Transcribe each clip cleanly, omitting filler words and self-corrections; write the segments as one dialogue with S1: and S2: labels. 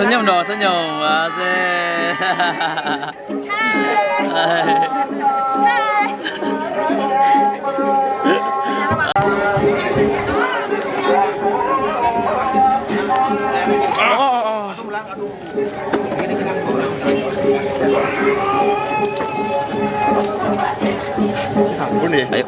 S1: Senyum dong, senyum. Asik.
S2: Ampun ya.
S1: Ayo.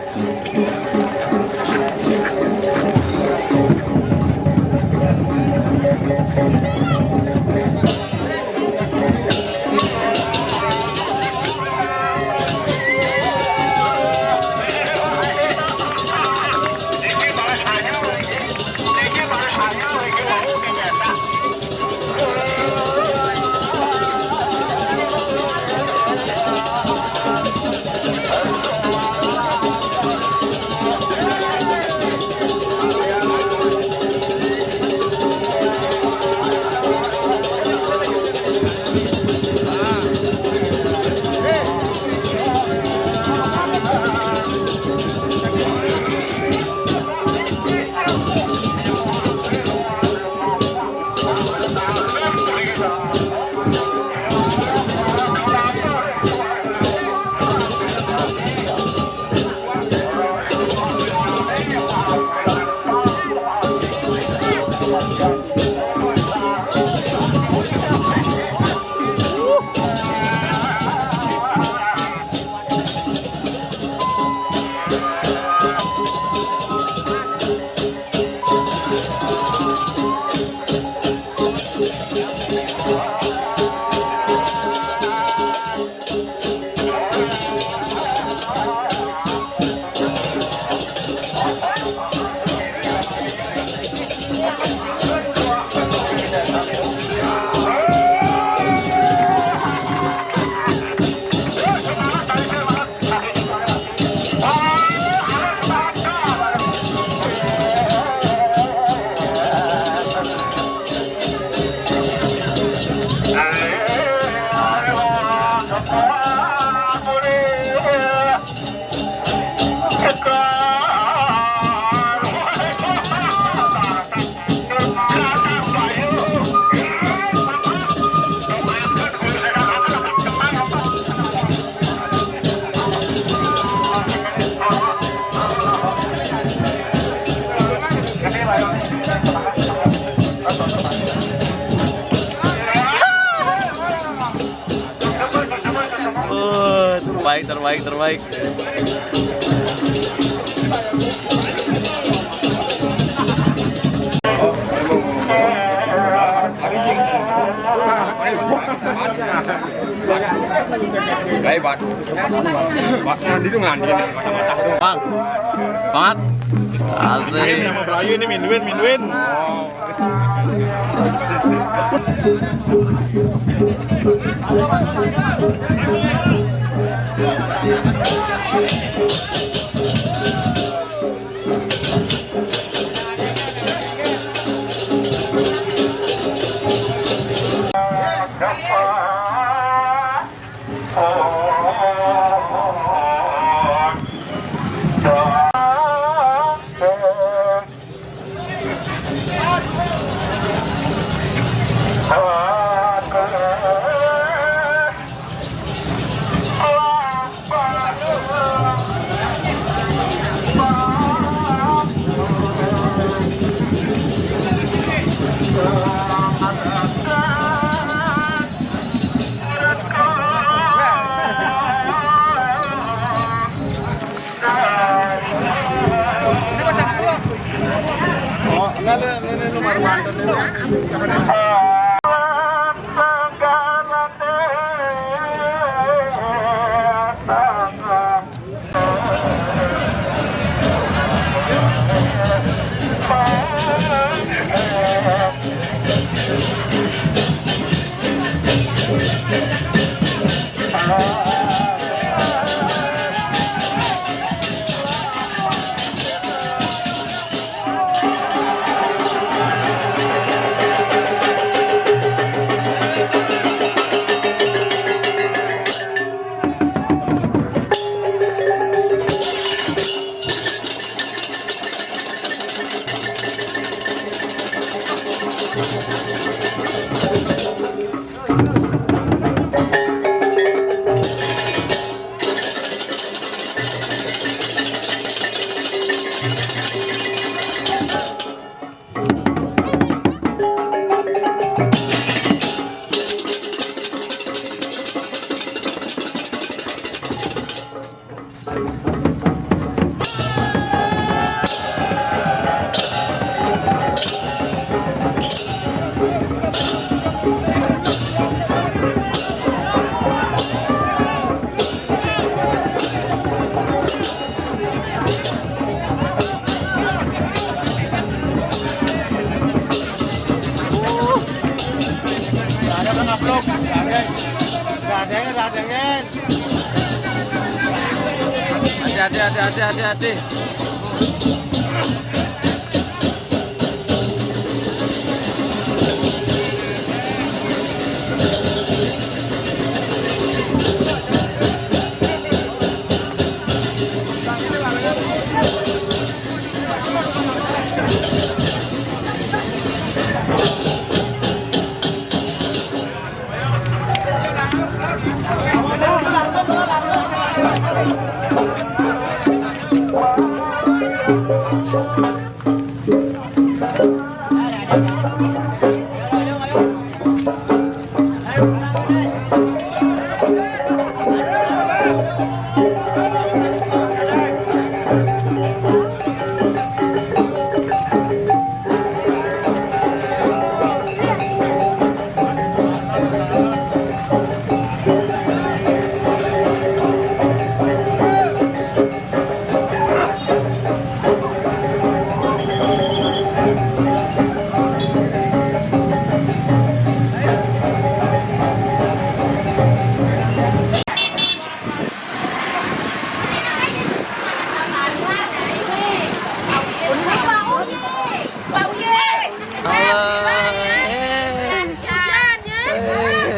S1: Terbaik.
S3: Baik, Pak. Pak, itu ngandi nih, mata-mata itu.
S1: Bang, semangat. Asik.
S2: Ini nama Melayu ini Minwin. Oh, ini nomor mantan itu.
S1: Hati-hati.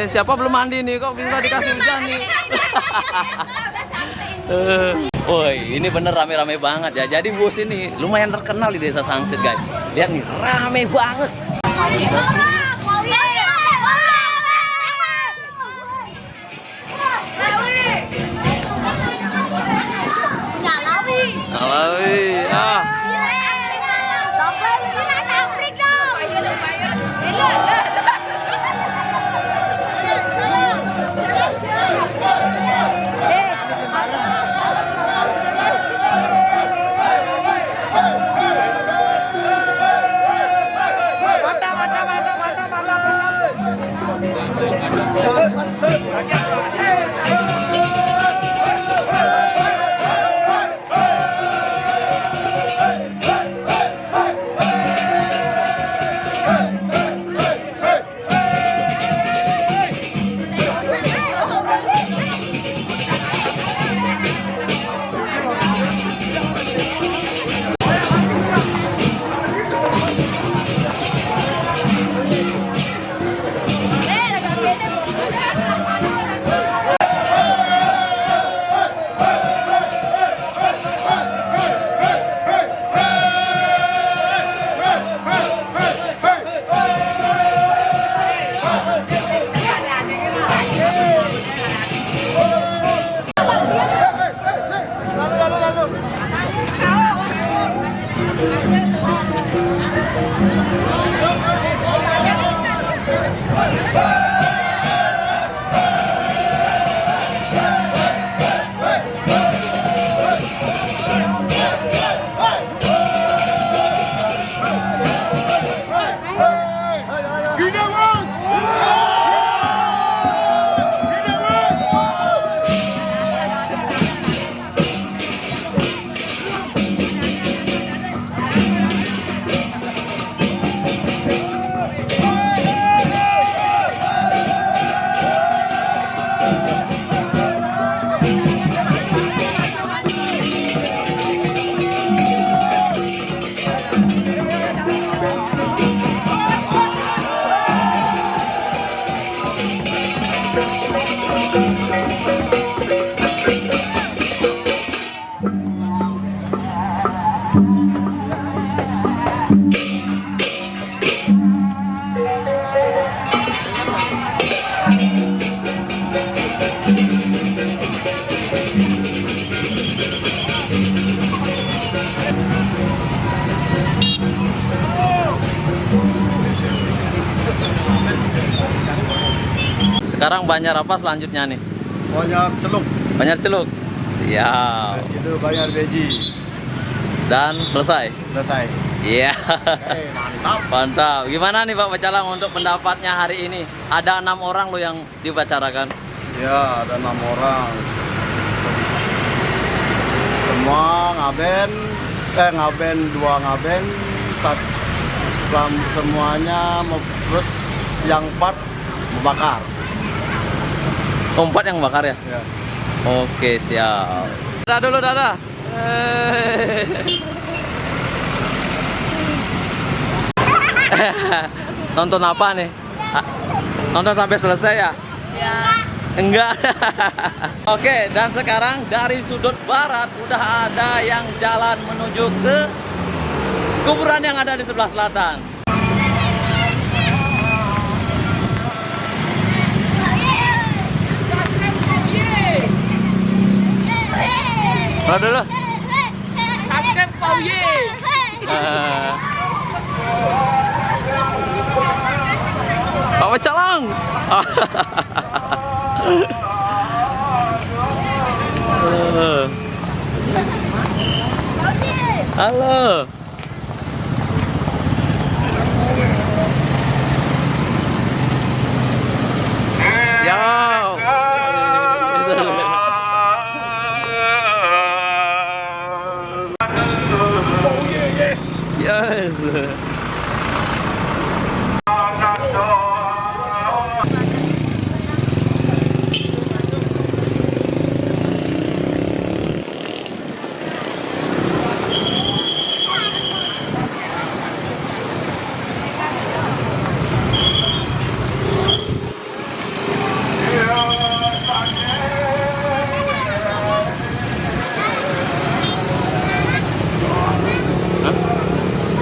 S1: Siapa belum mandi nih kok bisa dikasih hujan nih? Woi, ini bener rame-rame banget ya. Jadi bus ini lumayan terkenal di Desa Sangsit guys. Lihat nih, rame banget. Alawi, ah. Mantap. Sekarang Banjar apa selanjutnya nih?
S2: Banyak celuk.
S1: Banjar Celuk. Siap.
S2: Itu banyak beji.
S1: Dan selesai.
S2: Selesai.
S1: Iya.
S2: Mantap.
S1: Mantap. Gimana nih Pak Pecalang untuk pendapatnya hari ini? Ada 6 orang lo yang dibacarakan.
S2: Ya, ada 6 orang. Semua ngaben, dua ngaben, semuanya terus yang 4 membakar.
S1: 4 yang bakar ya?
S2: Ya.
S1: Oke, siap. Dadah dulu, dadah. Nonton apa nih? Nonton sampai selesai ya?
S4: Ya.
S1: Enggak. Oke, dan sekarang dari sudut barat udah ada yang jalan menuju ke kuburan yang ada di sebelah selatan. Mana dulu?
S4: Hashtag Pauye.
S1: Pak Pecalang. Halo. Siap. Yes.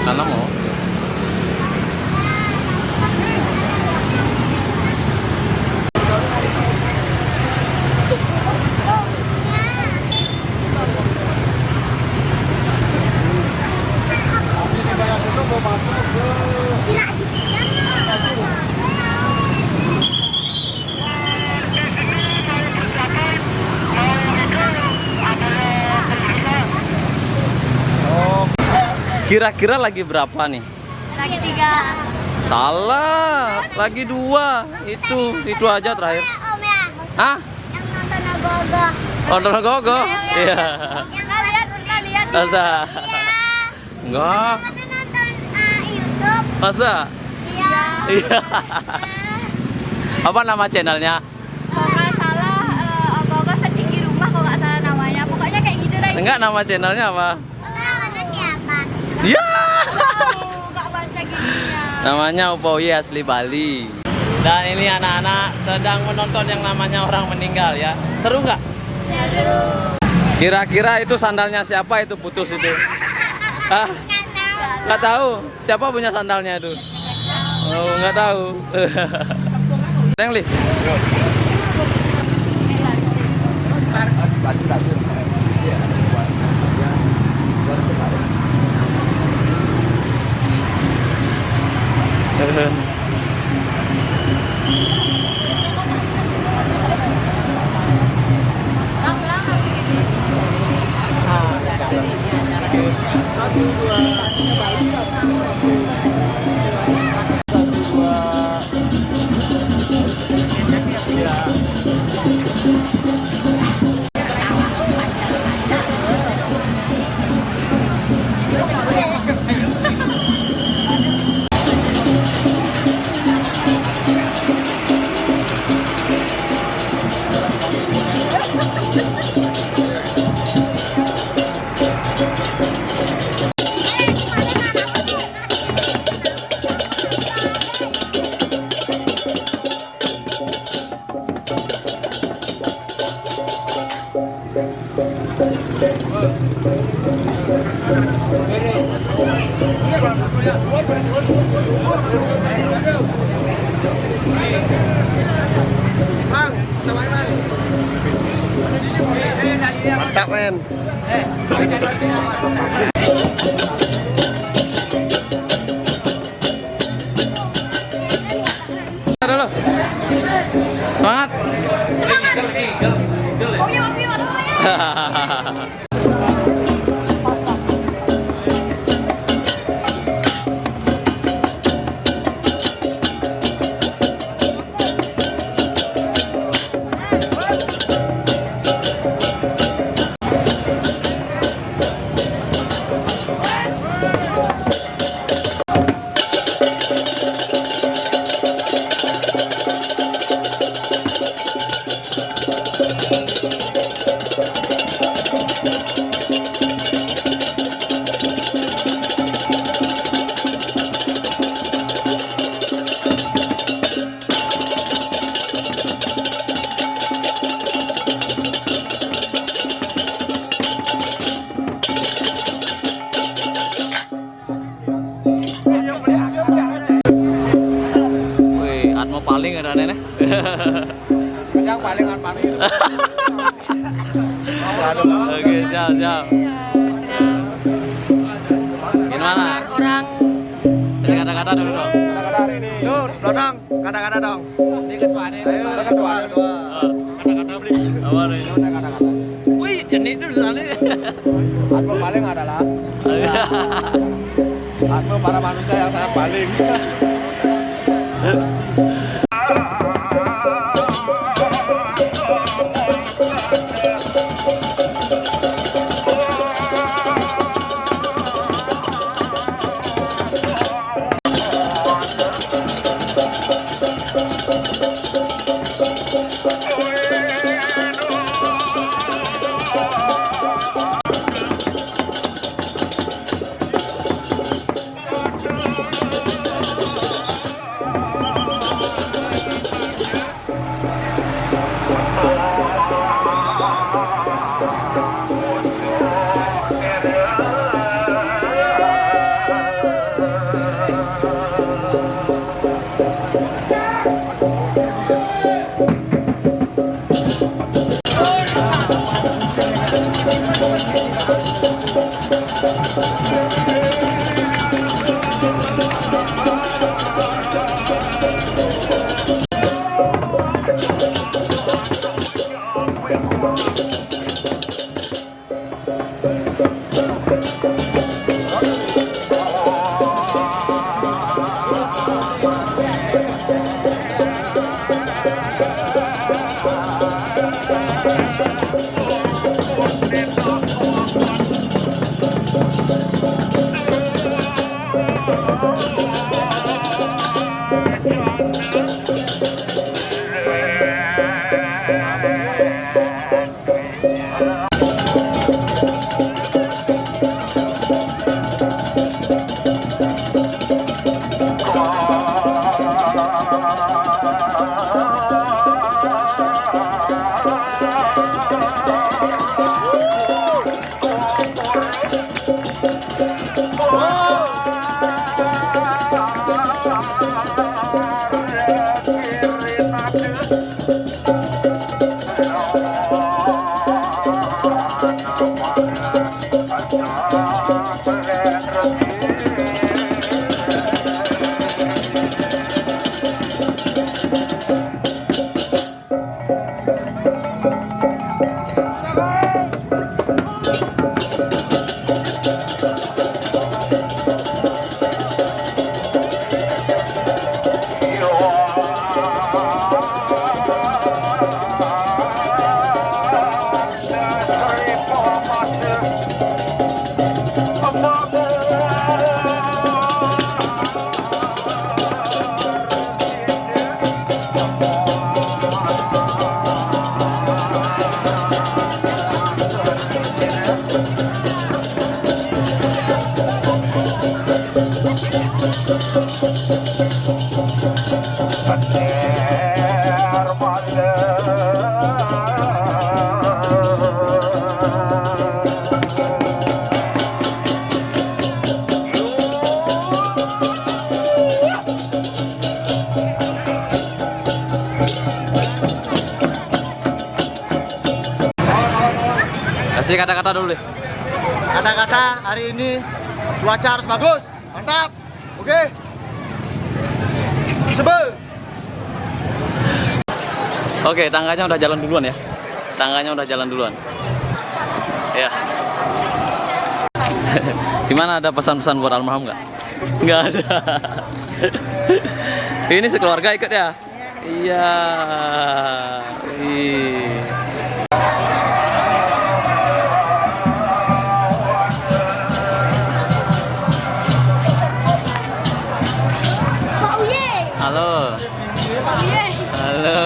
S1: Tanam mau? Kira-kira lagi berapa nih?
S4: Lagi 3.
S1: Salah, lagi 2. Itu aja terakhir.
S4: Om ya.
S1: Hah?
S4: Yang nonton Agogo.
S1: Nonton Gogo? Iya.
S4: Yang enggak lihat.
S1: Masa?
S4: Iya.
S1: Enggak.
S4: Mana nonton YouTube?
S1: Masa?
S4: Iya.
S1: Iya. Apa nama channelnya?
S4: Kalau nggak salah Agogo setinggi rumah kalau nggak salah namanya. Pokoknya kayak gitu deh.
S1: Enggak, nama channelnya apa?
S4: Namanya siapa?
S1: Ya.
S4: Nggak baca gininya.
S1: Namanya Upowi asli Bali. Dan ini anak-anak sedang menonton yang namanya orang meninggal ya. Seru nggak?
S4: Seru.
S1: Kira-kira itu sandalnya siapa itu putus itu? Hah? Nggak tahu. Siapa punya sandalnya itu? Oh, nggak tahu. Neng Li.
S2: Mantap men.
S1: Dulu. Semangat.
S4: Semangat. Oke, orang saya.
S1: Wih, Atmo paling ada nenek.
S3: Yang paling paling.
S1: Oke, siap, siap. Gimana?
S4: Orang
S1: Kasih kata-kata dulu dong.
S2: Kata-kata hari ini. Yuk, dong. Kata-kata dong.
S3: Ini ketua nih.
S2: Ayo, kedua. Kata-kata beli.
S1: Apa nih?
S3: Kata-kata.
S1: Wih, jenik dulu soalnya.
S3: Atmo paling adalah Atmo para manusia yang sangat paling.
S1: Kasih kata-kata dulu deh.
S2: Kata-kata hari ini cuaca harus bagus. Mantap. Oke. Sebel.
S1: Oke, tangganya udah jalan duluan ya. Tangganya udah jalan duluan. Ya. Gimana, ada pesan-pesan buat almarhum nggak? Nggak ada. Ini sekeluarga ikut ya? Iya. Wih.
S4: Pak Uye.
S1: Halo.
S4: Pak Uye.
S1: Halo.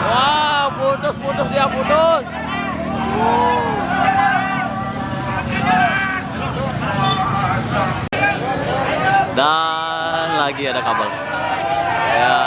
S1: Wow, putus dia putus. Dan lagi ada kabel. Ya.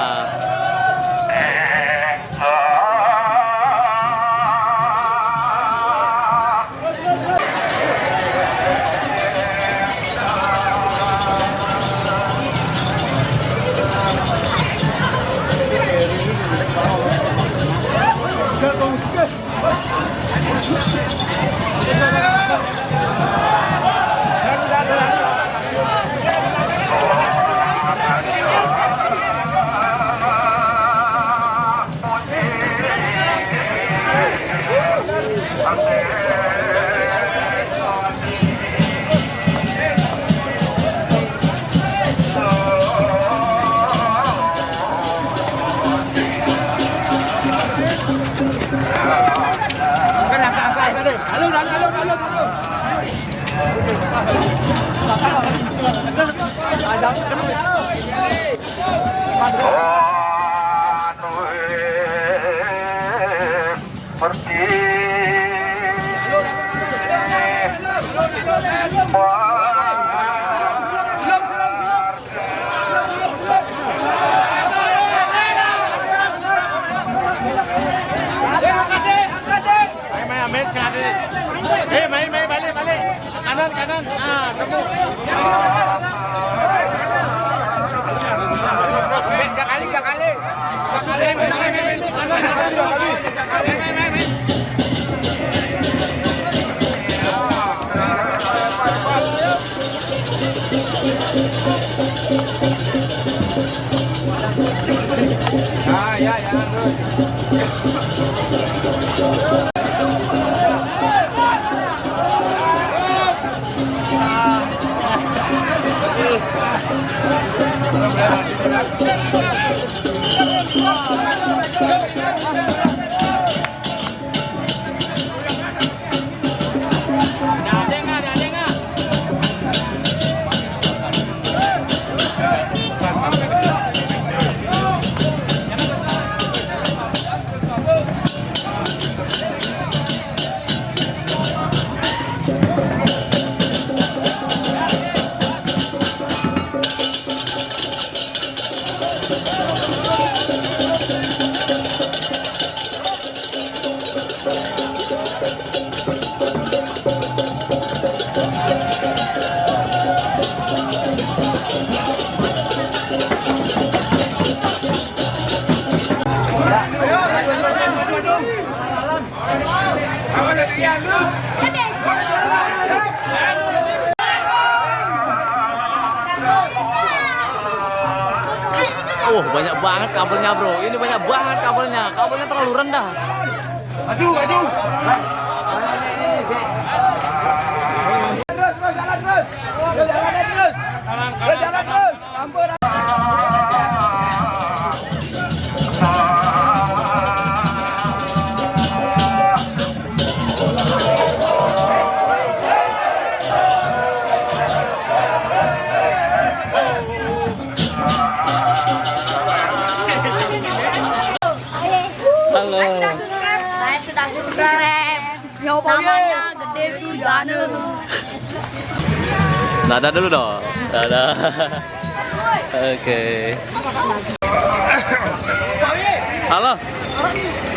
S2: Main, balik. Kanan. Ah, temu. Tiga kali. Ya.
S1: Oh, banyak banget kabelnya, bro. Ini banyak banget kabelnya. Kabelnya terlalu rendah.
S3: Maju, maju.
S1: Halo.
S4: Sudah subscribe. Saya sudah subscribe. Namanya Gede Sujana.
S1: Dadah dulu dong. Dadah. Oke. Halo.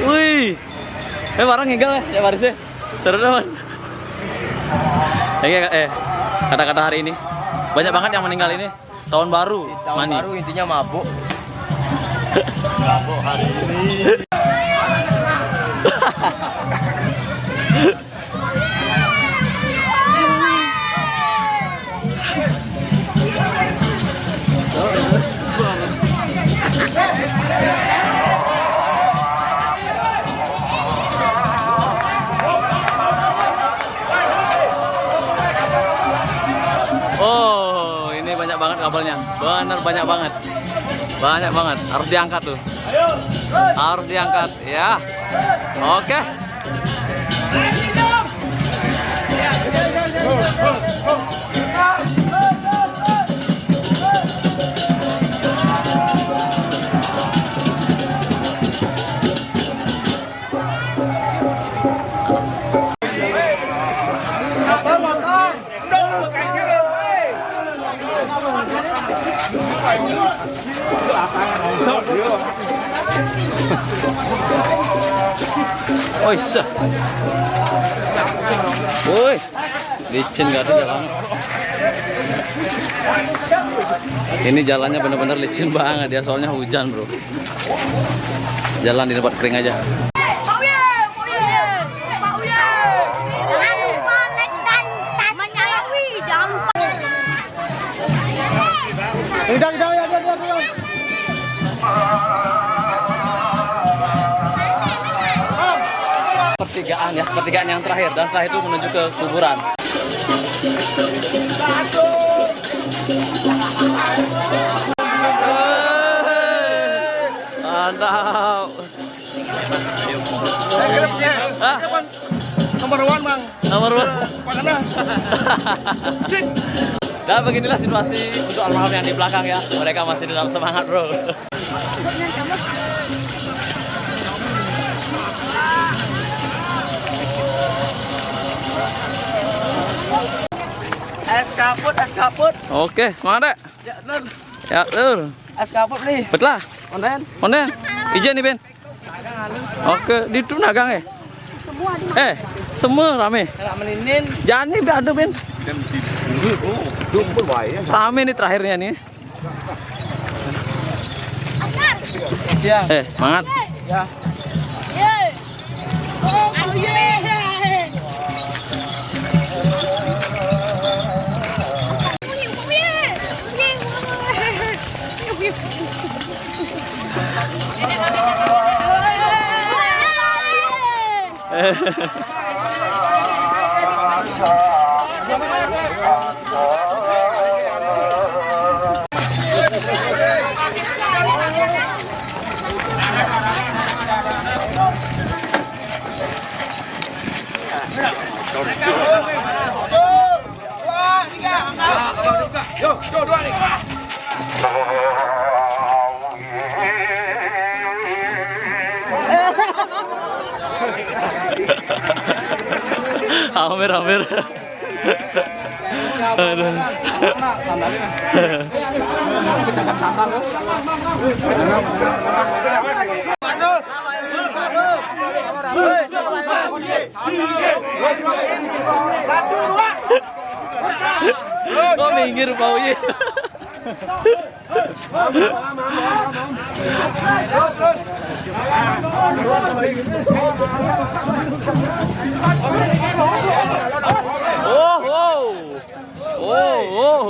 S1: Wih. Barang ngigal ya barisnya. Terus teman. Kata-kata hari ini. Banyak banget yang meninggal ini. Tahun baru.
S2: Tahun
S1: Mani.
S2: baru intinya mabuk. Mabuk hari ini.
S1: Oh, ini banyak banget kabelnya. Bener banyak banget. Banyak banget. Harus diangkat tuh. Harus diangkat ya. Oke. Woi, sah. Woi, licin gak tuh jalannya. Ini jalannya bener-bener licin banget ya, soalnya hujan bro. Jalan di tempat kering aja.
S4: Pak Uye, Pak Uye. Jangan lupa like dan subscribe. Jangan lupa.
S1: Pertigaan ya, pertigaan yang terakhir dan setelah itu menuju ke kuburan. Mantap. Hah?
S2: Nomor 1 bang.
S1: Nomor 1.
S2: Panganah.
S1: Dan beginilah situasi untuk almarhum yang di belakang ya. Mereka masih dalam semangat bro.
S2: Es kaput.
S1: Oke, semangat dek.
S2: Ya, Nur.
S1: Ya, Lur.
S2: Es kaput nih.
S1: Betlah.
S2: Konten.
S1: Onen. Ijen nih Ben. Oke, di itu nagang ya. Semua rame.
S2: Enggak meninin.
S1: Jangan nih ada Ben. Rame nih terakhirnya nih.
S2: Ya.
S1: Semangat.
S2: Ya.
S1: Hampir. Aduh. Kok minggir Pak Uye? Oh, oh. Oh, oh.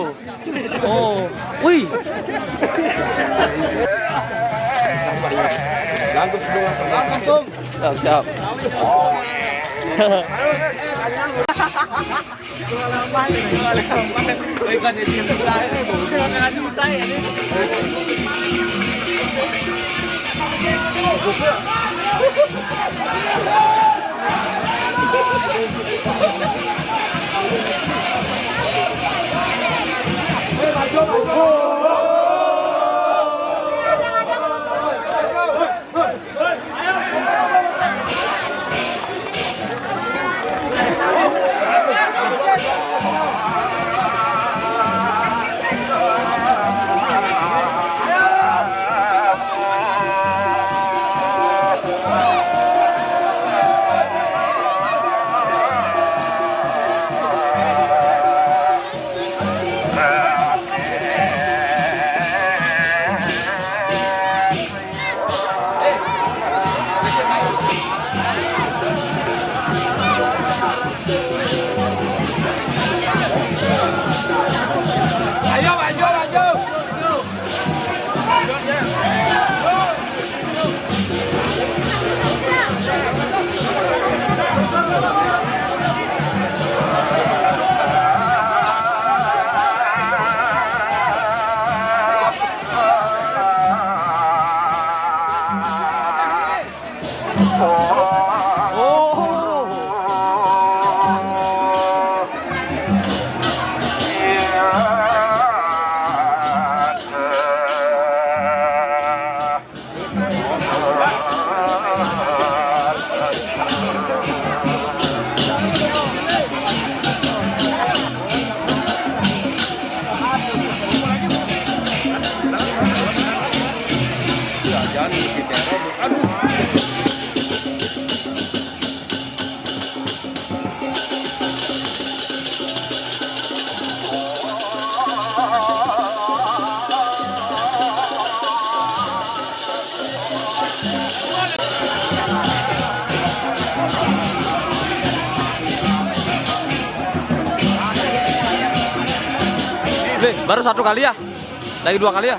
S1: Oh. Wih. Siap, siap. Baru 1 kali ya? Lagi 2 kali ya?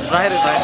S1: Terakhir itu ya.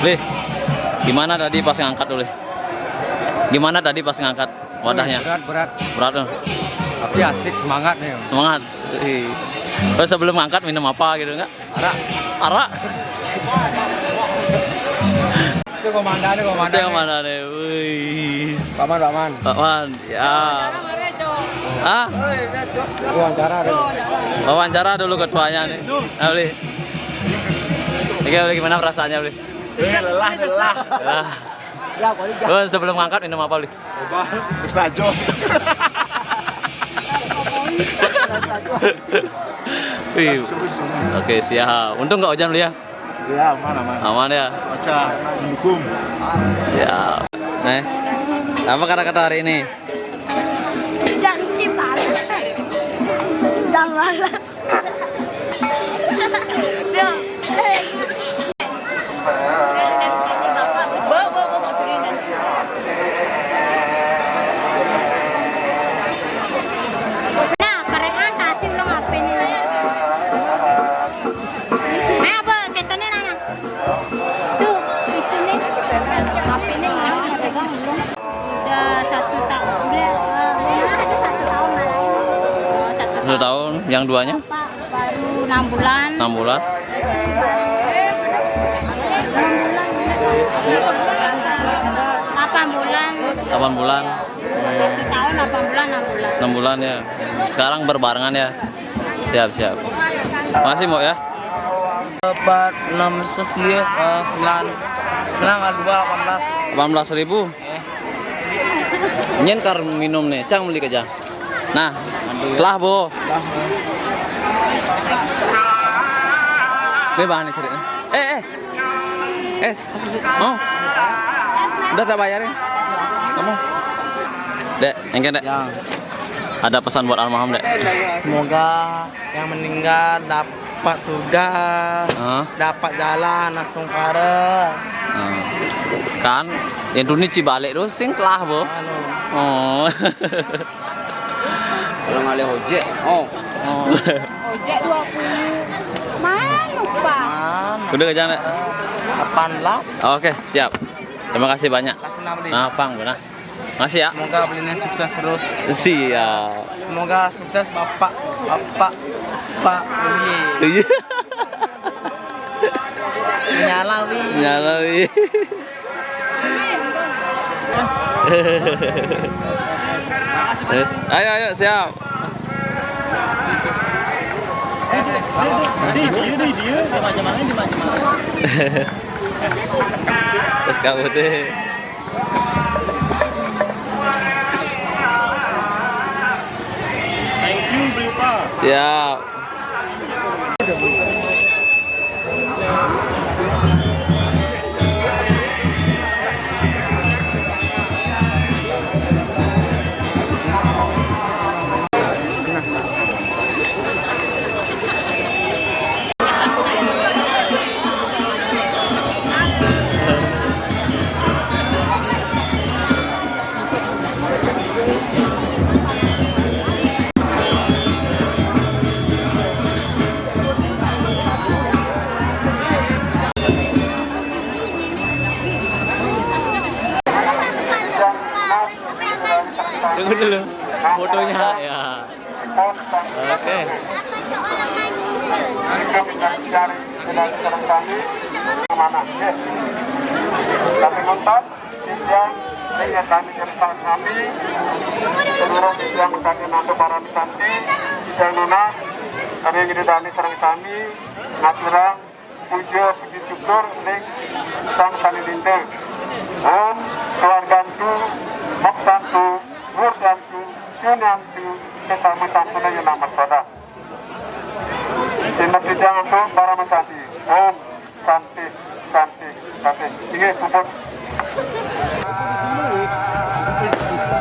S1: Lih, gimana tadi pas ngangkat dulu? Gimana tadi pas ngangkat wadahnya?
S3: Berat.
S1: Berat tuh.
S3: Tapi asik, semangat nih.
S1: Semangat. Terus sebelum ngangkat minum apa gitu enggak? Arak.
S3: Itu komandan.
S1: Itu yang mana nih? Wih.
S3: Paman.
S1: Ya. Ah, wawancara dulu ketuanya nih. Nah, Bli. Oke, gimana perasaannya, Bli?
S2: Lelah.
S1: Oh, sebelum ngangkat minum apa, Bli?
S2: Bisnajo.
S1: Wih. Oke, siap. Untung nggak hujan, Bli ya?
S2: Ya, aman.
S1: Aman ya?
S2: Baca mendukung.
S1: Ya. Nih. Apa kata-kata hari ini?
S4: Janji malas. Dan malas. Dia. Nah, karengan kasih lo ngapain ini? Apa ketonnya nana? Tuh, isunya ngapain ini pegang belum? Udah 1 tahun, udah ada 1 tahun malah ini.
S1: 1 tahun. Yang duanya?
S4: Pak, baru 6 bulan.
S1: 6 bulan.
S4: 8 bulan.
S1: 8 bulan.
S4: 1 tahun 8 bulan 6 bulan.
S1: 6 bulan ya. Sekarang berbarengan ya. Siap. Makasih, Mbok ya.
S2: 4, 6, terus 9, 18.
S1: 18.000. Nyen kar minum nih, cang beli kerja. Nah, lah bo. Ini bahan nih ceritanya. Es. Oh. Udah tak bayarin? Kamu? Dek, engke Dek.
S2: Ya.
S1: Ada pesan buat almarhum, Dek.
S2: Semoga yang meninggal dapat surga, dapat jalan langsung kare.
S1: Kan, yang dunia cibalik tuh sing telah, Bo. Oh.
S2: Kalau ngalih ojek,
S4: Ojek 20. Mana, Pak?
S1: Udah kerjaan, Dek?
S2: 18.
S1: Oke, siap. Terima kasih banyak.
S2: Kasih nama dia.
S1: Nah, Pang, benar. Masih ya?
S2: Semoga belinya sukses terus.
S1: Siap.
S2: Semoga sukses Pak Wi.
S1: Iya.
S2: Nyala Wi.
S1: Terus, ayo siap. Terus kamu deh. Siap. Tunggu dulu fotonya ya. Oke.
S5: Kami nonton yang dengan kami cerita kami seluruh yang kami nanti para misanti yang lunas kami ingin dani serang kami naturang puja puji syukur ning sang kami dinding keluargantu maksantu wurdantu junantu kesama santuna yang nama soda Simat jangan tuh para misanti santi ini kubur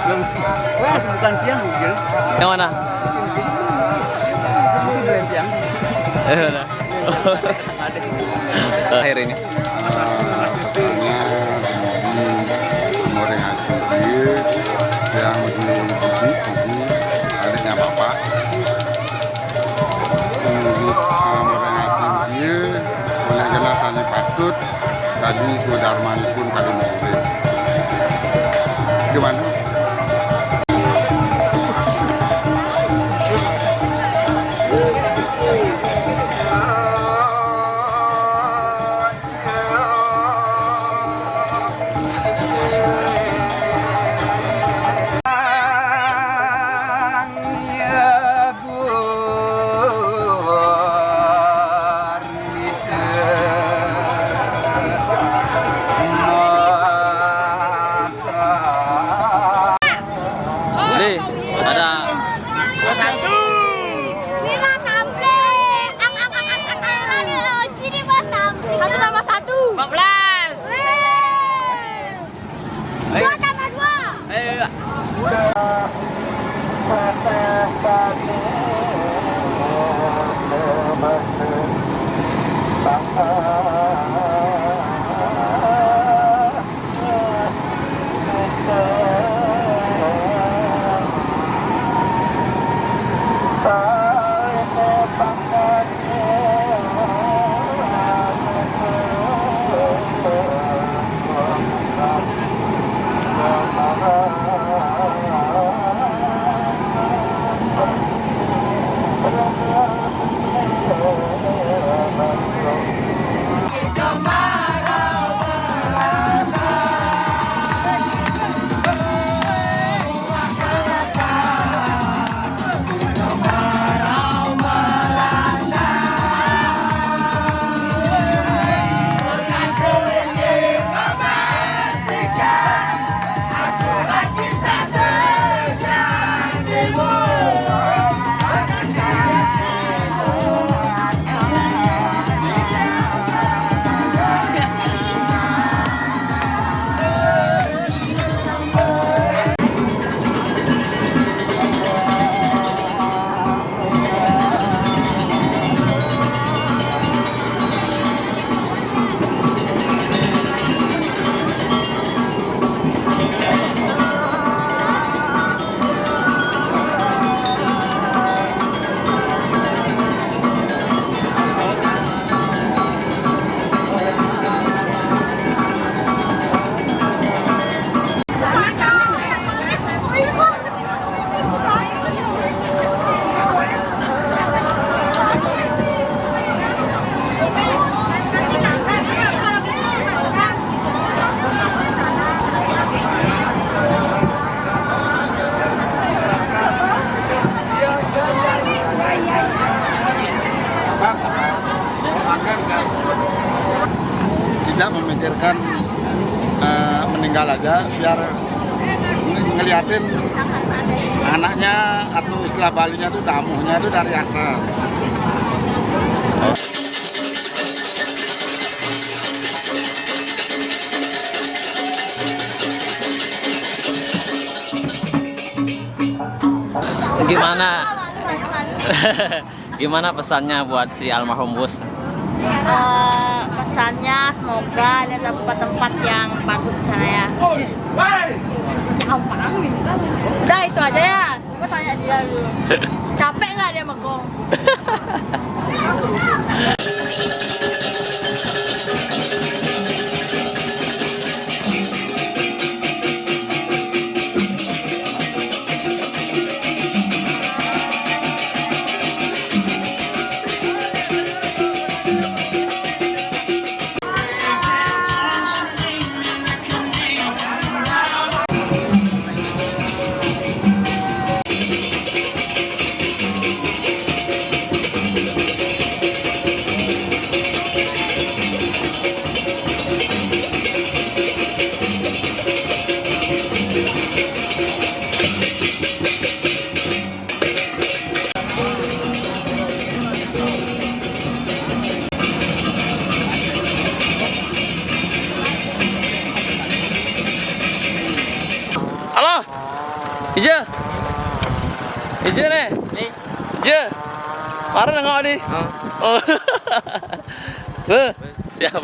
S2: Bukan tiang,
S1: Yang mana? Akhir ini.
S6: Goreng hasil dia yang di adanya bapak goreng hasil dia punya jelasannya patut Kali Sudarman pun kali murid. Gimana?
S1: Li, ada
S4: Lima sampai. Sini mas sampai. 1 tambah 1. 14. Dua tambah 2.
S6: Tidak memikirkan meninggal aja, biar ngeliatin anaknya atau istilah Balinya tuh damuhnya itu dari atas.
S1: gimana? Gimana pesannya buat si almarhum bos?
S4: Pesannya semoga ada tempat-tempat yang bagus di sana ya. Udah itu aja ya. Coba tanya dia dulu. Capek nggak dia megong?
S1: Halo, Ije, Ije nih, Ije, baru nengok di. Oh, siap.